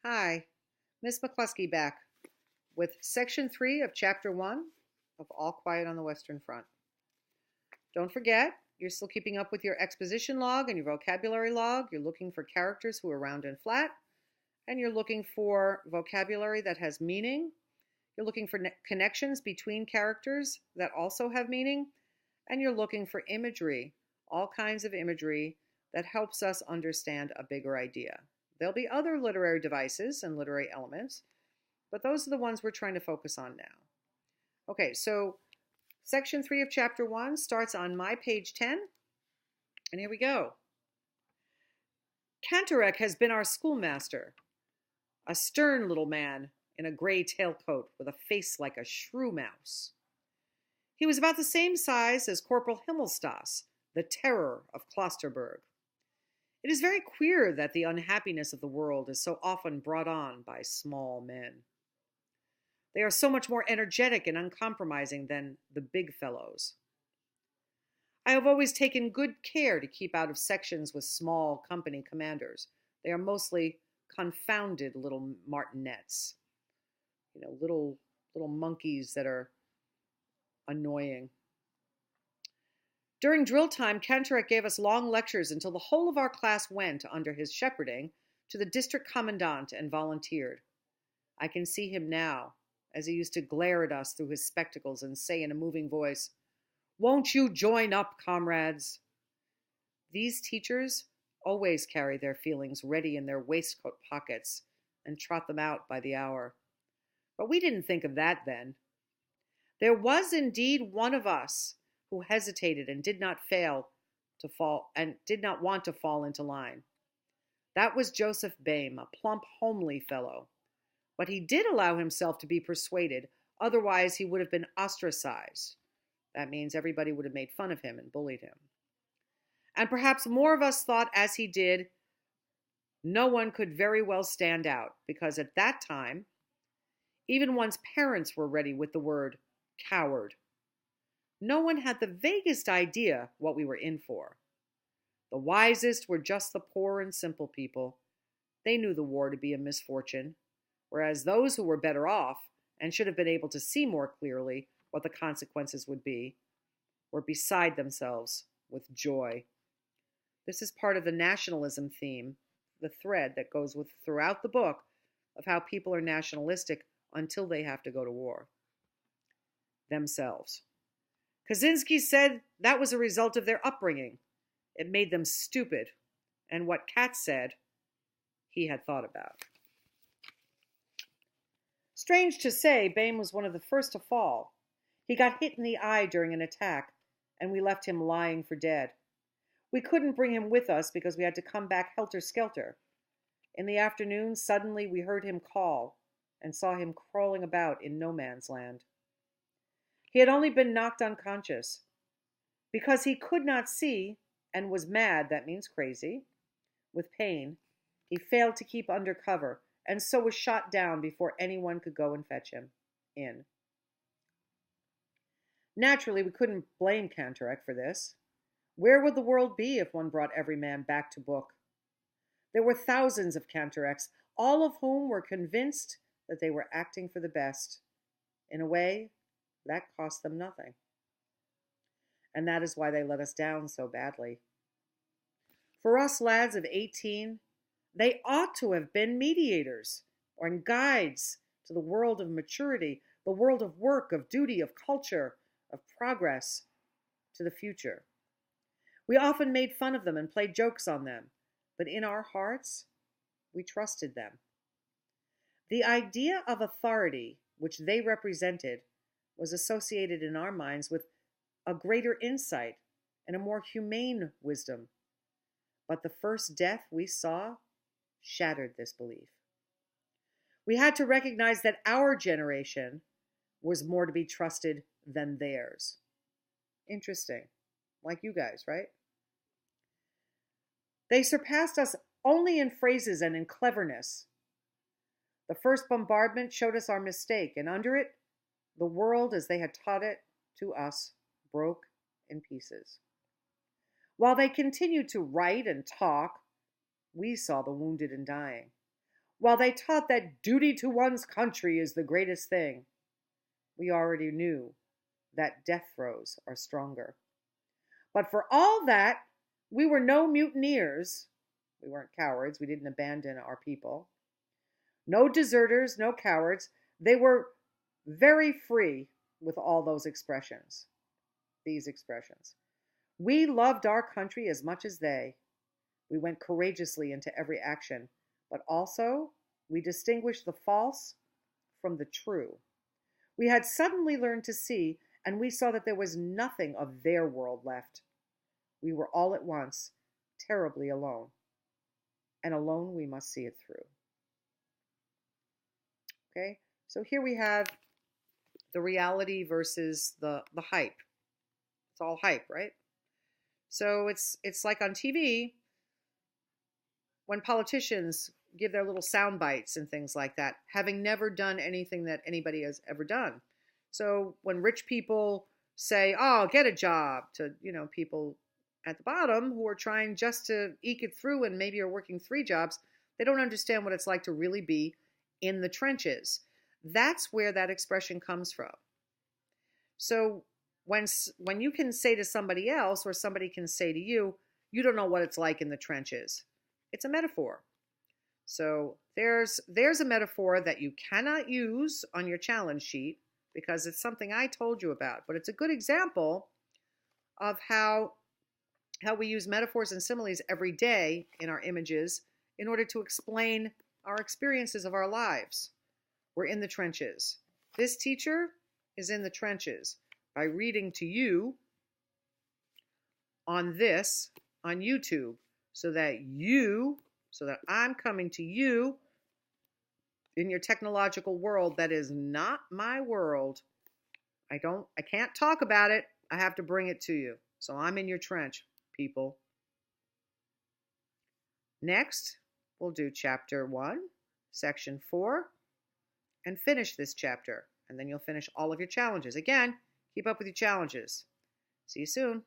Hi, Miss McCloskey back with Section 3 of Chapter 1 of All Quiet on the Western Front. Don't forget, you're still keeping up with your exposition log and your vocabulary log. You're looking for characters who are round and flat, and you're looking for vocabulary that has meaning. You're looking for connections between characters that also have meaning, and you're looking for imagery, all kinds of imagery that helps us understand a bigger idea. There'll be other literary devices and literary elements, but those are the ones we're trying to focus on now. Okay, so Section 3 of Chapter 1 starts on my page 10, and here we go. Cantorek has been our schoolmaster, a stern little man in a gray tailcoat with a face like a shrew mouse. He was about the same size as Corporal Himmelstas, the terror of Klosterberg. It is very queer that the unhappiness of the world is so often brought on by small men. They are so much more energetic and uncompromising than the big fellows. I have always taken good care to keep out of sections with small company commanders. They are mostly confounded little martinets, little monkeys that are annoying. During drill time, Cantorek gave us long lectures until the whole of our class went, under his shepherding, to the district commandant and volunteered. I can see him now, as he used to glare at us through his spectacles and say in a moving voice, "Won't you join up, comrades?" These teachers always carry their feelings ready in their waistcoat pockets and trot them out by the hour. But we didn't think of that then. There was indeed one of us who hesitated and did not want to fall into line. That was Joseph Boehm, a plump, homely fellow. But he did allow himself to be persuaded, otherwise he would have been ostracized. That means everybody would have made fun of him and bullied him. And perhaps more of us thought as he did, no one could very well stand out, because at that time, even one's parents were ready with the word coward. No one had the vaguest idea what we were in for. The wisest were just the poor and simple people. They knew the war to be a misfortune, whereas those who were better off and should have been able to see more clearly what the consequences would be were beside themselves with joy. This is part of the nationalism theme, the thread that goes throughout the book of how people are nationalistic until they have to go to war themselves. Kaczynski said that was a result of their upbringing. It made them stupid, and what Katz said, he had thought about. Strange to say, Boehm was one of the first to fall. He got hit in the eye during an attack, and we left him lying for dead. We couldn't bring him with us because we had to come back helter-skelter. In the afternoon, suddenly we heard him call and saw him crawling about in no man's land. He had only been knocked unconscious. Because he could not see and was mad, that means crazy, with pain, he failed to keep under cover and so was shot down before anyone could go and fetch him in. Naturally, we couldn't blame Cantorek for this. Where would the world be if one brought every man back to book? There were thousands of Cantoreks, all of whom were convinced that they were acting for the best. In a way, that cost them nothing. And that is why they let us down so badly. For us lads of 18, they ought to have been mediators or guides to the world of maturity, the world of work, of duty, of culture, of progress, to the future. We often made fun of them and played jokes on them, but in our hearts, we trusted them. The idea of authority, which they represented, was associated in our minds with a greater insight and a more humane wisdom. But the first death we saw shattered this belief. We had to recognize that our generation was more to be trusted than theirs. Interesting. Like you guys, right? They surpassed us only in phrases and in cleverness. The first bombardment showed us our mistake, and under it, the world as they had taught it to us broke in pieces. While they continued to write and talk, we saw the wounded and dying. while they taught that duty to one's country is the greatest thing, we already knew that death throes are stronger. But for all that, we were no mutineers. We weren't cowards. We didn't abandon our people. No deserters, no cowards. They were very free with all those expressions, these expressions. We loved our country as much as they. We went courageously into every action, but also we distinguished the false from the true. We had suddenly learned to see, and we saw that there was nothing of their world left. We were all at once terribly alone, and alone we must see it through. Okay, so here we have the reality versus the hype. It's all hype, right? So it's like on TV when politicians give their little sound bites and things like that, having never done anything that anybody has ever done. So when rich people say, "Oh, get a job," to people at the bottom who are trying just to eke it through and maybe are working 3 jobs, they don't understand what it's like to really be in the trenches. That's where that expression comes from. So when you can say to somebody else, or somebody can say to you, "You don't know what it's like in the trenches," it's a metaphor. So there's a metaphor that you cannot use on your challenge sheet because it's something I told you about, but it's a good example of how we use metaphors and similes every day in our images in order to explain our experiences of our lives. We're in the trenches. This teacher is in the trenches by reading to you on YouTube, so that I'm coming to you in your technological world that is not my world. I can't talk about it. I have to bring it to you. So I'm in your trench, people. Next, we'll do chapter 1, section 4, and finish this chapter. And then you'll finish all of your challenges. Again, keep up with your challenges. See you soon.